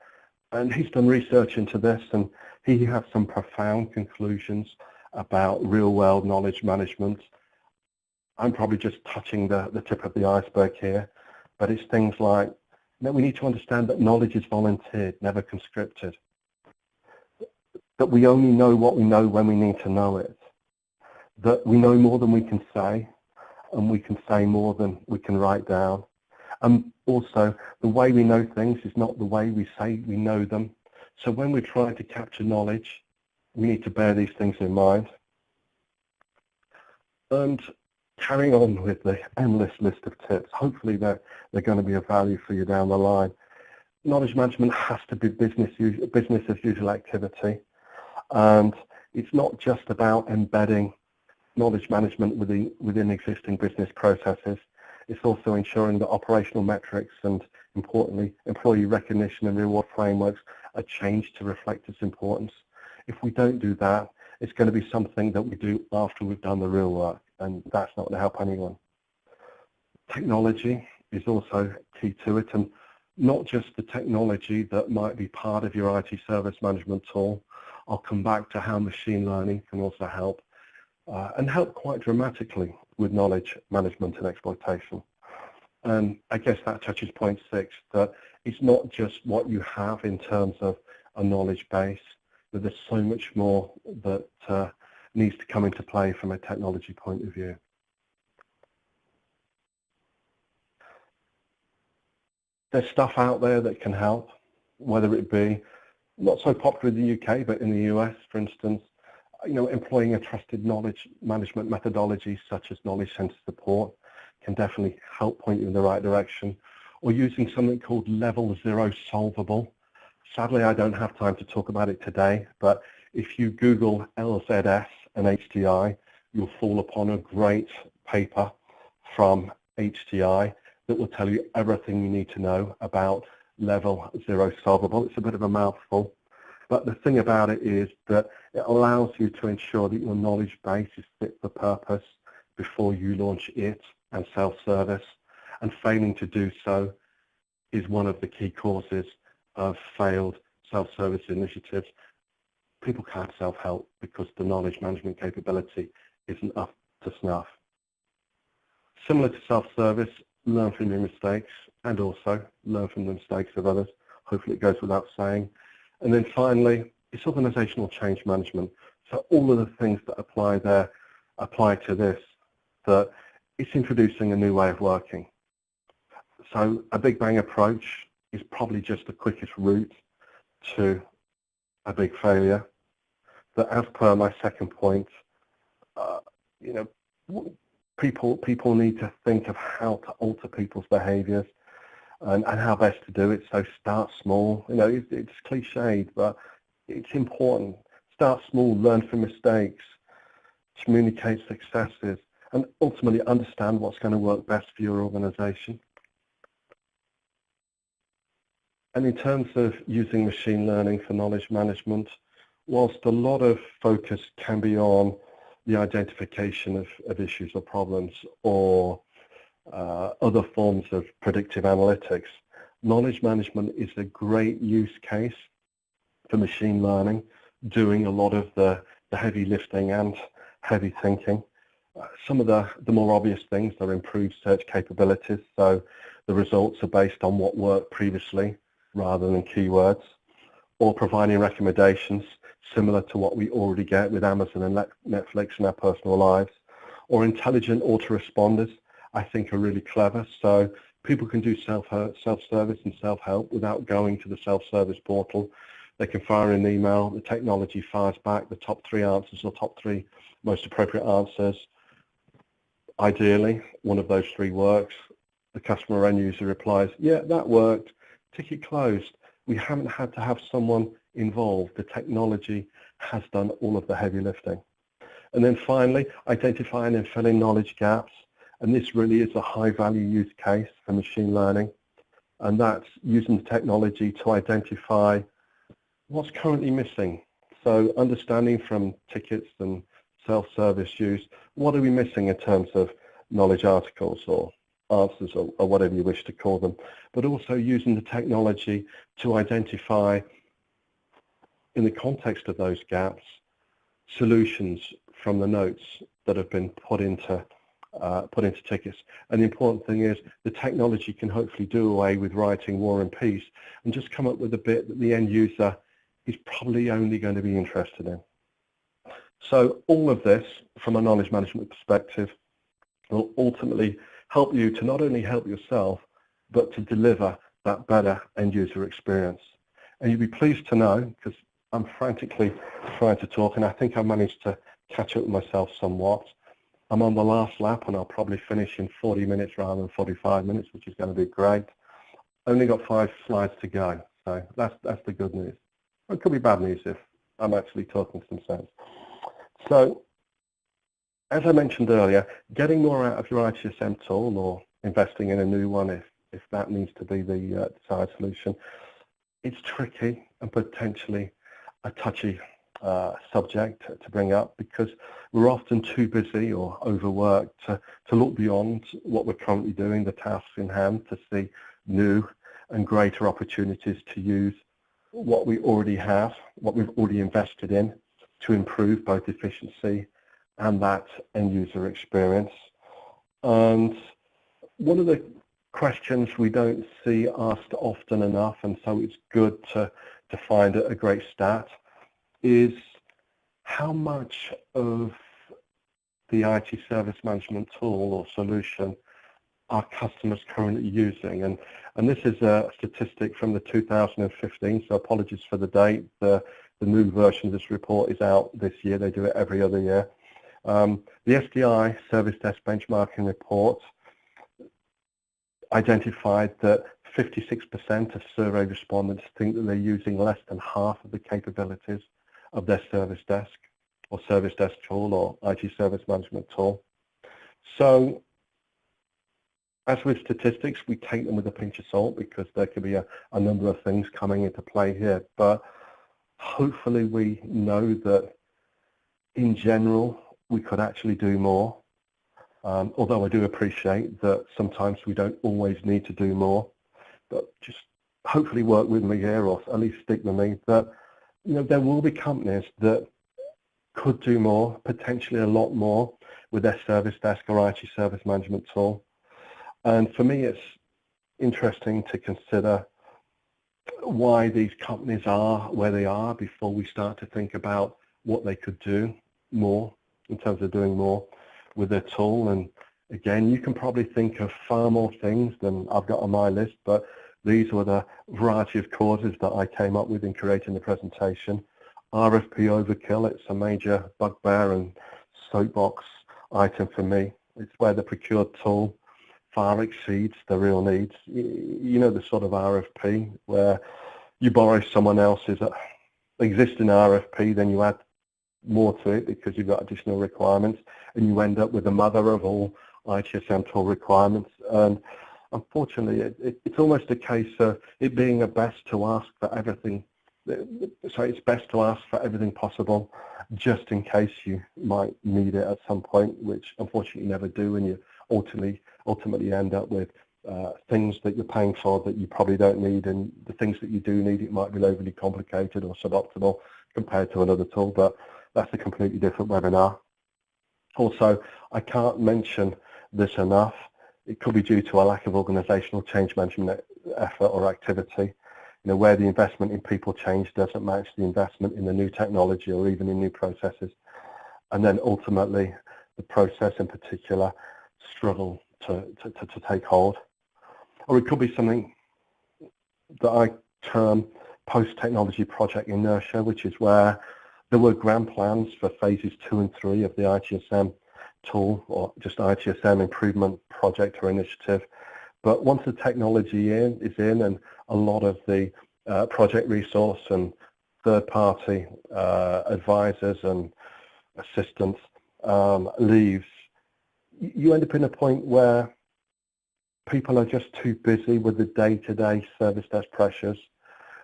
and he's done research into this, and he has some profound conclusions about real-world knowledge management. I'm probably just touching the tip of the iceberg here, but it's things like we need to understand that knowledge is volunteered, never conscripted. That we only know what we know when we need to know it. That we know more than we can say, and we can say more than we can write down. And also, the way we know things is not the way we say we know them. So when we're trying to capture knowledge, we need to bear these things in mind. And carrying on with the endless list of tips, hopefully they're going to be of value for you down the line. Knowledge management has to be business as usual activity. And it's not just about embedding knowledge management within existing business processes. It's also ensuring that operational metrics and, importantly, employee recognition and reward frameworks are changed to reflect its importance. If we don't do that, it's going to be something that we do after we've done the real work, and that's not going to help anyone. Technology is also key to it, and not just the technology that might be part of your IT service management tool. I'll come back to how machine learning can also help, and help quite dramatically with knowledge management and exploitation. And I guess that touches point 6, that it's not just what you have in terms of a knowledge base, but there's so much more that needs to come into play from a technology point of view. There's stuff out there that can help, whether it be not so popular in the UK, but in the US, for instance, employing a trusted knowledge management methodology such as knowledge-centered support can definitely help point you in the right direction, or using something called Level 0 Solvable. Sadly, I don't have time to talk about it today, but if you Google LZS and HDI, you'll fall upon a great paper from HDI that will tell you everything you need to know about Level 0 Solvable. It's a bit of a mouthful, but the thing about it is that it allows you to ensure that your knowledge base is fit for purpose before you launch it and self-service, and failing to do so is one of the key causes of failed self-service initiatives. People can't self-help because the knowledge management capability isn't up to snuff. Similar to self-service, learn from your mistakes and also learn from the mistakes of others. Hopefully it goes without saying. And then finally, it's organizational change management. So all of the things that apply there apply to this, that it's introducing a new way of working. So a big bang approach is probably just the quickest route to a big failure. That, as per my second point, people need to think of how to alter people's behaviours and how best to do it. So start small. It's cliched, but it's important. Start small, learn from mistakes, communicate successes, and ultimately understand what's going to work best for your organisation. And in terms of using machine learning for knowledge management, whilst a lot of focus can be on the identification of issues or problems or other forms of predictive analytics, knowledge management is a great use case for machine learning, doing a lot of the heavy lifting and heavy thinking. Some of the more obvious things are improved search capabilities, so the results are based on what worked previously rather than keywords, or providing recommendations similar to what we already get with Amazon and Netflix in our personal lives. Or intelligent autoresponders, I think, are really clever. So people can do self-service and self-help without going to the self-service portal. They can fire an email, the technology fires back the top 3 answers or top 3 most appropriate answers. Ideally, one of those 3 works. The customer or end user replies, yeah, that worked, ticket closed. We haven't had to have someone involved. The technology has done all of the heavy lifting. And then finally, identifying and filling knowledge gaps. And this really is a high-value use case for machine learning. And that's using the technology to identify what's currently missing. So understanding from tickets and self-service use, what are we missing in terms of knowledge articles or answers or whatever you wish to call them, but also using the technology to identify, in the context of those gaps, solutions from the notes that have been put into tickets. And the important thing is the technology can hopefully do away with writing War and Peace and just come up with a bit that the end user is probably only going to be interested in. So all of this, from a knowledge management perspective, will ultimately help you to not only help yourself, but to deliver that better end user experience. And you'll be pleased to know, because I'm frantically trying to talk, and I think I managed to catch up with myself somewhat. I'm on the last lap, and I'll probably finish in 40 minutes rather than 45 minutes, which is going to be great. Only got 5 slides to go, so that's the good news. It could be bad news if I'm actually talking some sense. So, as I mentioned earlier, getting more out of your ITSM tool or investing in a new one if that needs to be the desired solution, it's tricky and potentially a touchy subject to bring up because we're often too busy or overworked to look beyond what we're currently doing, the tasks in hand, to see new and greater opportunities to use what we already have, what we've already invested in to improve both efficiency and that end user experience. And one of the questions we don't see asked often enough, and so it's good to find a great stat, is how much of the IT service management tool or solution are customers currently using. And this is a statistic from the 2015, so apologies for the date. The new version of this report is out this year. They do it every other year. The SDI Service Desk Benchmarking Report identified that 56% of survey respondents think that they're using less than half of the capabilities of their service desk or service desk tool or IT service management tool. So as with statistics, we take them with a pinch of salt because there could be a number of things coming into play here. But hopefully we know that in general, we could actually do more. Although I do appreciate that sometimes we don't always need to do more. But just hopefully work with me here, or at least stick with me, that there will be companies that could do more, potentially a lot more, with their service desk or IT service management tool. And for me, it's interesting to consider why these companies are where they are before we start to think about what they could do more in terms of doing more with their tool. And again, you can probably think of far more things than I've got on my list, but these were the variety of causes that I came up with in creating the presentation. RFP overkill, it's a major bugbear and soapbox item for me. It's where the procured tool far exceeds the real needs. You know, the sort of RFP where you borrow someone else's existing RFP, then you add more to it because you've got additional requirements, and you end up with the mother of all ITSM tool requirements. And unfortunately, it's almost a case of it being a best to ask for everything. So it's best to ask for everything possible, just in case you might need it at some point, which unfortunately you never do, and you ultimately end up with things that you're paying for that you probably don't need, and the things that you do need, it might be overly complicated or suboptimal compared to another tool, but that's a completely different webinar. Also, I can't mention this enough. It could be due to a lack of organizational change management effort or activity. where the investment in people change doesn't match the investment in the new technology or even in new processes. And then ultimately, the process in particular struggle to take hold. Or it could be something that I term post-technology project inertia, which is where there were grand plans for phases 2 and 3 of the ITSM tool, or just ITSM improvement project or initiative. But once the technology is in and a lot of the project resource and third-party advisors and assistants leaves, you end up in a point where people are just too busy with the day-to-day service desk pressures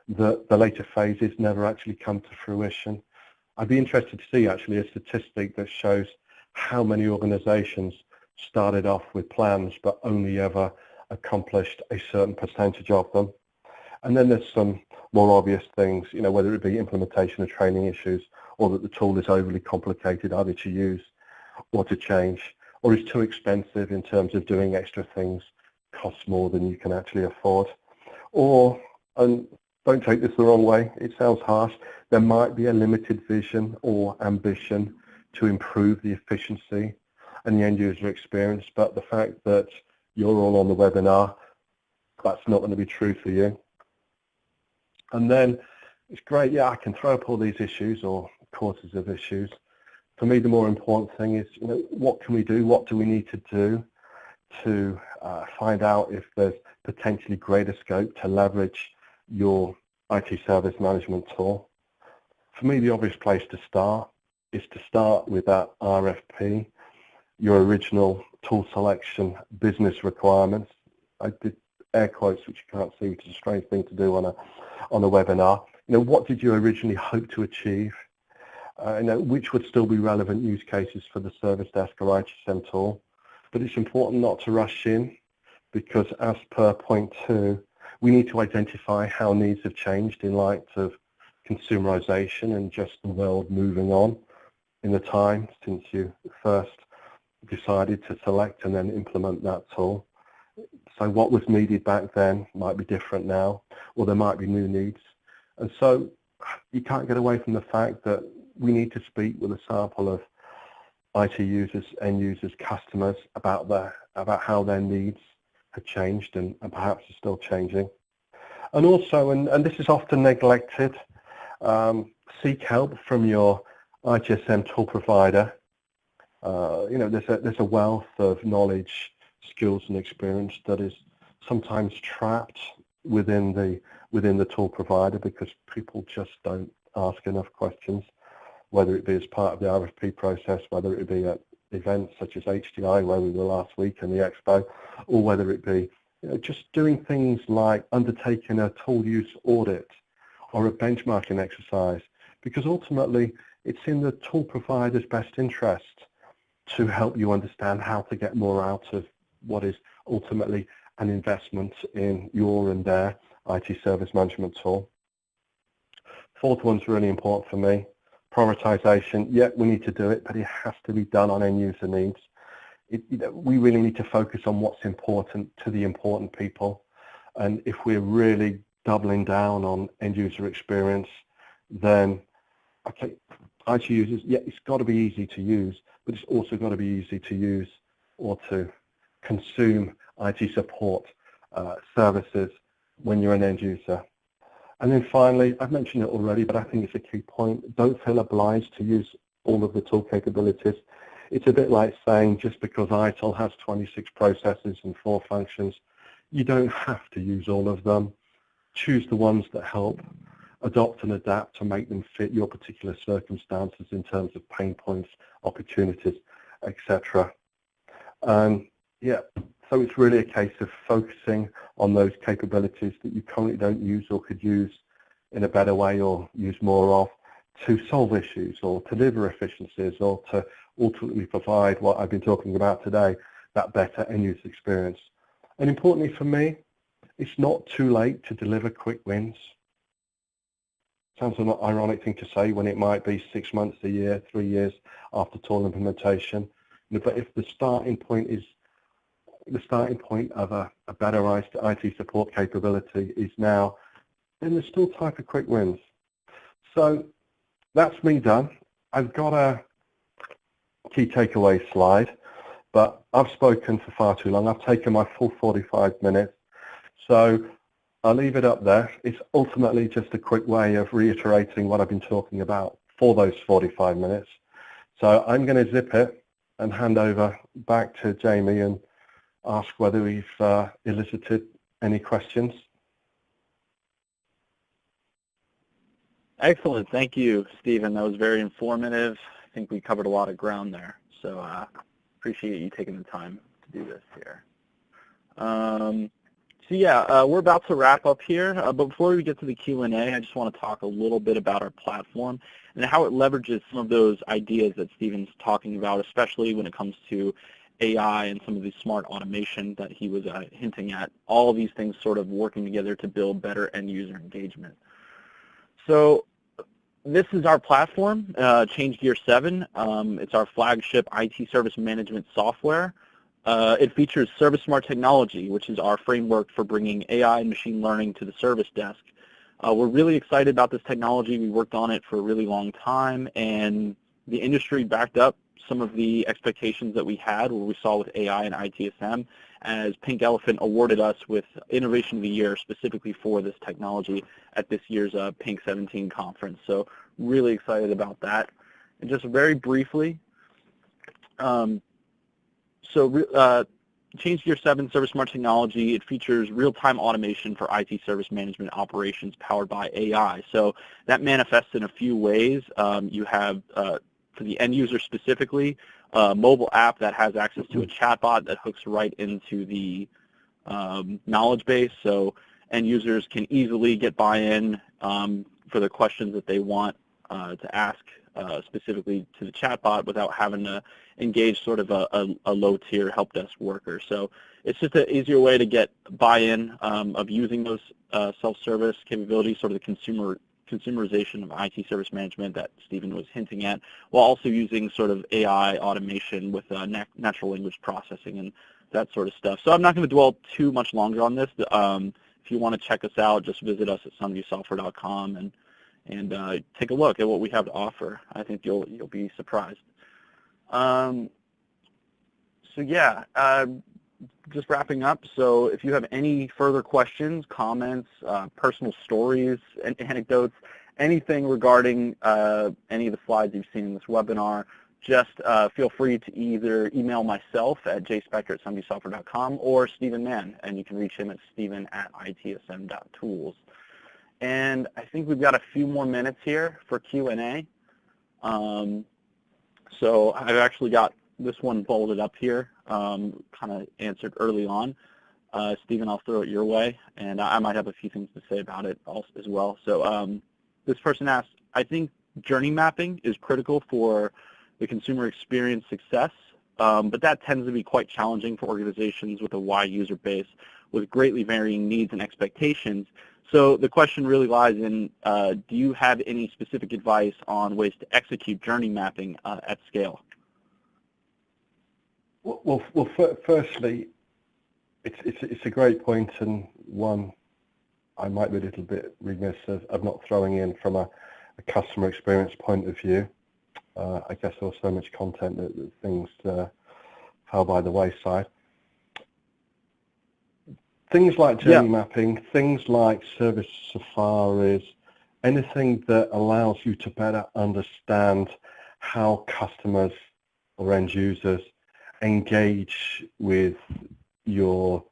that the later phases never actually come to fruition. I'd be interested to see actually a statistic that shows how many organizations started off with plans but only ever accomplished a certain percentage of them. And then there's some more obvious things, whether it be implementation or training issues, or that the tool is overly complicated either to use or to change, or is too expensive in terms of doing extra things, costs more than you can actually afford. Or, and don't take this the wrong way, it sounds harsh, there might be a limited vision or ambition to improve the efficiency and the end user experience, but the fact that you're all on the webinar, that's not going to be true for you. And then it's great, yeah, I can throw up all these issues or causes of issues. For me, the more important thing is, what can we do? What do we need to do to find out if there's potentially greater scope to leverage your IT service management tool? For me, the obvious place to start is to start with that RFP, your original tool selection business requirements. I did air quotes, which you can't see, which is a strange thing to do on a webinar. What did you originally hope to achieve? Which would still be relevant use cases for the service desk or ITSM tool. But it's important not to rush in, because as per point 2, we need to identify how needs have changed in light of consumerization and just the world moving on in the time since you first decided to select and then implement that tool. So what was needed back then might be different now, or there might be new needs. And so you can't get away from the fact that we need to speak with a sample of IT users, end users, customers about how their needs have changed and perhaps are still changing. And also, and this is often neglected, seek help from your ITSM tool provider. There's a wealth of knowledge, skills and experience that is sometimes trapped within the tool provider because people just don't ask enough questions, whether it be as part of the RFP process, whether it be at events such as HDI where we were last week and the Expo, or whether it be just doing things like undertaking a tool use audit or a benchmarking exercise, because ultimately it's in the tool provider's best interest to help you understand how to get more out of what is ultimately an investment in your and their IT service management tool. Fourth one's really important for me. Prioritization. Yeah, we need to do it, but it has to be done on end user needs. We really need to focus on what's important to the important people. And if we're really doubling down on end user experience, then, okay, IT users, yeah, it's got to be easy to use, but it's also got to be easy to use or to consume IT support services when you're an end user. And then finally, I've mentioned it already, but I think it's a key point, don't feel obliged to use all of the tool capabilities. It's a bit like saying just because ITIL has 26 processes and 4 functions, you don't have to use all of them. Choose the ones that help adopt and adapt to make them fit your particular circumstances in terms of pain points, opportunities, etc. Yeah, so it's really a case of focusing on those capabilities that you currently don't use or could use in a better way or use more of to solve issues or to deliver efficiencies or to ultimately provide what I've been talking about today, that better end user experience. And importantly for me, it's not too late to deliver quick wins. Sounds an ironic thing to say when it might be 6 months, a year, 3 years after tool implementation. But if the starting point of a better IT support capability is now then there's still time for quick wins. So that's me done. I've got a key takeaway slide, but I've spoken for far too long. I've taken my full 45 minutes. So I'll leave it up there. It's ultimately just a quick way of reiterating what I've been talking about for those 45 minutes. So I'm going to zip it and hand over back to Jaime and ask whether we've elicited any questions. Excellent. Thank you, Stephen. That was very informative. I think we covered a lot of ground there. So appreciate you taking the time to do this here. We're about to wrap up here, but before we get to the Q&A, I just want to talk a little bit about our platform and how it leverages some of those ideas that Stephen's talking about, especially when it comes to AI and some of the smart automation that he was hinting at. All of these things sort of working together to build better end-user engagement. So this is our platform, Change Gear 7. It's our flagship IT service management software. It features Service Smart technology, which is our framework for bringing AI and machine learning to the service desk. We're really excited about this technology. We worked on it for a really long time, and the industry backed up some of the expectations that we had, what we saw with AI and ITSM, as Pink Elephant awarded us with Innovation of the Year specifically for this technology at this year's Pink 17 conference. So really excited about that. And just very briefly, Change Gear 7 Service Smart technology, it features real-time automation for IT service management operations powered by AI. So that manifests in a few ways. You have, for the end user specifically, a mobile app that has access to a chatbot that hooks right into the knowledge base. So end users can easily get buy-in for the questions that they want to ask specifically to the chatbot without having to engage sort of a low-tier help desk worker. So it's just an easier way to get buy-in of using those self-service capabilities, sort of the consumerization of IT service management that Stephen was hinting at, while also using sort of AI automation with natural language processing and that sort of stuff. So I'm not going to dwell too much longer on this. If you want to check us out, just visit us at SunViewSoftware.com and take a look at what we have to offer. I think you'll be surprised. Just wrapping up. So if you have any further questions, comments, personal stories, and anecdotes, anything regarding any of the slides you've seen in this webinar, just feel free to either email myself at jspector@sunviewsoftware.com or Stephen Mann, and you can reach him at Stephen@ITSM.tools. And I think we've got a few more minutes here for Q&A. So I've actually got this one bolded up here, kind of answered early on. Stephen, I'll throw it your way, and I might have a few things to say about it also as well. So this person asked, I think journey mapping is critical for the consumer experience success, but that tends to be quite challenging for organizations with a wide user base with greatly varying needs and expectations. So the question really lies in, do you have any specific advice on ways to execute journey mapping at scale? Well, firstly, it's a great point, and one I might be a little bit remiss of not throwing in from a customer experience point of view. I guess there was so much content that things fell by the wayside. Things like journey mapping, things like service safaris, anything that allows you to better understand how customers or end users engage with your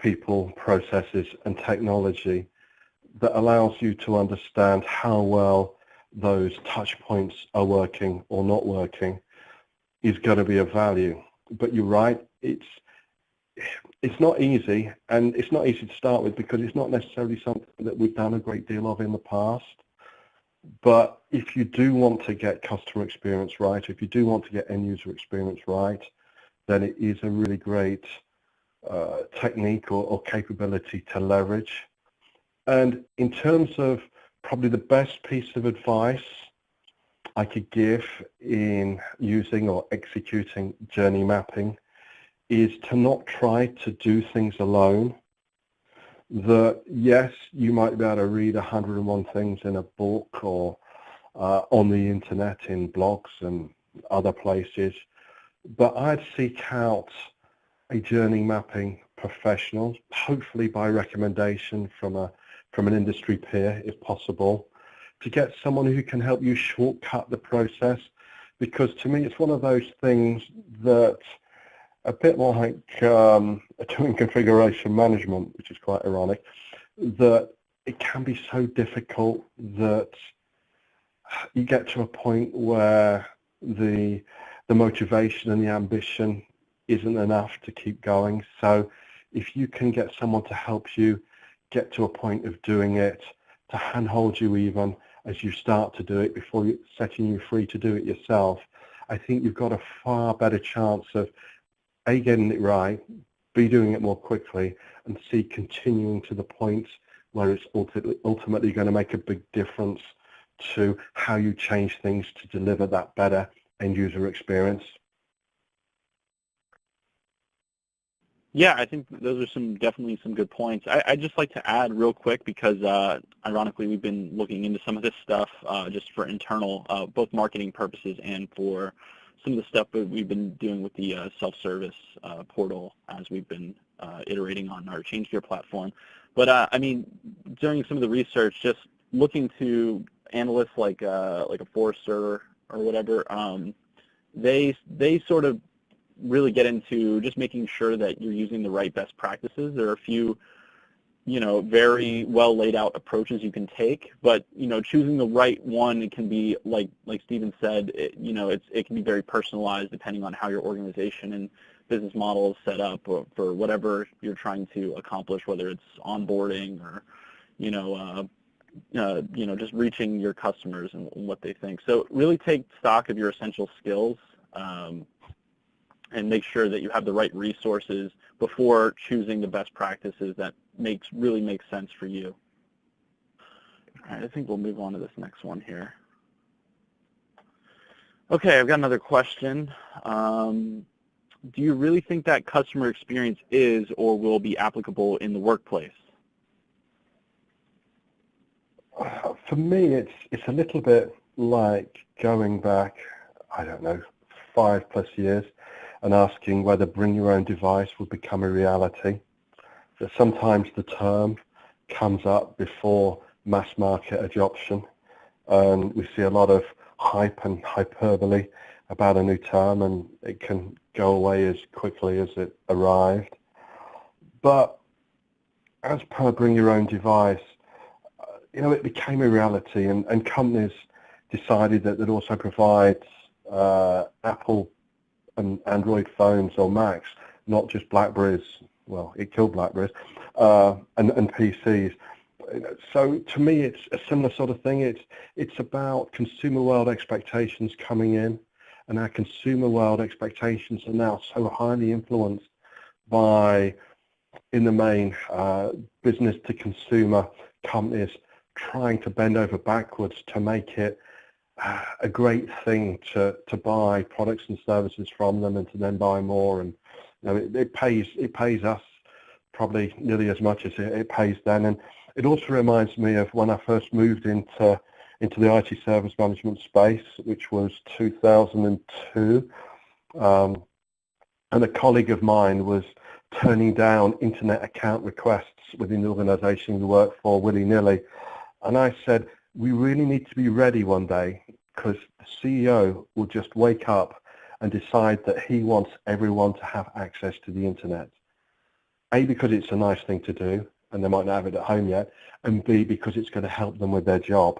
people, processes, and technology, that allows you to understand how well those touch points are working or not working, is going to be of value. But you're right, it's not easy, and it's not easy to start with because it's not necessarily something that we've done a great deal of in the past. But if you do want to get customer experience right, if you do want to get end user experience right, then it is a really great technique or capability to leverage. And in terms of probably the best piece of advice I could give in using or executing journey mapping is to not try to do things alone, that yes, you might be able to read 101 things in a book or on the internet in blogs and other places, but I'd seek out a journey mapping professional, hopefully by recommendation from an industry peer if possible, to get someone who can help you shortcut the process, because to me it's one of those things that a bit like doing configuration management, which is quite ironic, that it can be so difficult that you get to a point where the motivation and the ambition isn't enough to keep going. So if you can get someone to help you get to a point of doing it, to handhold you even as you start to do it before setting you free to do it yourself, I think you've got a far better chance of A, getting it right, B, doing it more quickly, and C, continuing to the point where it's ultimately going to make a big difference to how you change things to deliver that better end user experience. Yeah, I think those are definitely some good points. I'd just like to add real quick because ironically we've been looking into some of this stuff just for internal, both marketing purposes and for some of the stuff that we've been doing with the self-service portal as we've been iterating on our ChangeGear platform. But I mean, during some of the research, just looking to analysts like a Forrester or whatever, they sort of really get into just making sure that you're using the right best practices. There are a few, very well laid out approaches you can take, but choosing the right one, it can be like Stephen said, it can be very personalized depending on how your organization and business model is set up for whatever you're trying to accomplish, whether it's onboarding or just reaching your customers and what they think. So really take stock of your essential skills and make sure that you have the right resources before choosing the best practices that really makes sense for you. All right, I think we'll move on to this next one here. Okay, I've got another question. Do you really think that customer experience is or will be applicable in the workplace? For me, it's a little bit like going back, I don't know, 5+ years and asking whether bring your own device would become a reality. That sometimes the term comes up before mass market adoption, and we see a lot of hype and hyperbole about a new term, and it can go away as quickly as it arrived. But as per bring your own device, it became a reality, and companies decided that it also provides Apple and Android phones or Macs, not just Blackberries. Well, it killed Blackberries, and PCs. So to me, it's a similar sort of thing. It's about consumer world expectations coming in, and our consumer world expectations are now so highly influenced by, in the main, business to consumer companies trying to bend over backwards to make it a great thing to buy products and services from them and to then buy more. And it pays us probably nearly as much as it pays them. And it also reminds me of when I first moved into the IT service management space, which was 2002, and a colleague of mine was turning down internet account requests within the organization we worked for willy-nilly. And I said, we really need to be ready one day, because the CEO will just wake up and decide that he wants everyone to have access to the internet. A, because it's a nice thing to do, and they might not have it at home yet, and B, because it's going to help them with their job.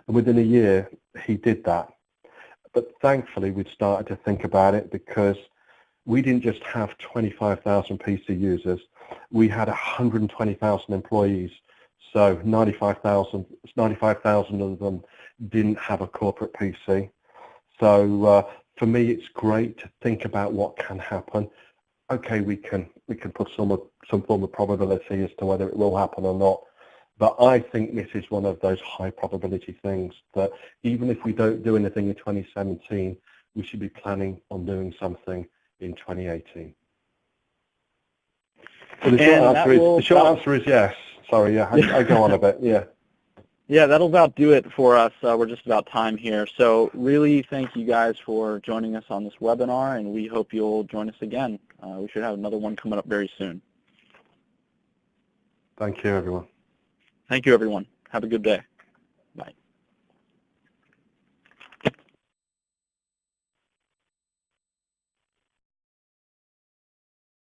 And within a year, he did that. But thankfully, we'd started to think about it, because we didn't just have 25,000 PC users, we had 120,000 employees. So 95,000 of them didn't have a corporate PC. So for me, it's great to think about what can happen. Okay, we can put some form of probability as to whether it will happen or not. But I think this is one of those high probability things that even if we don't do anything in 2017, we should be planning on doing something in 2018. Well, the short answer is yes. Sorry, yeah, I go on a bit, yeah. Yeah, that'll about do it for us. We're just about time here. So really thank you guys for joining us on this webinar, and we hope you'll join us again. We should have another one coming up very soon. Thank you, everyone. Thank you, everyone. Have a good day.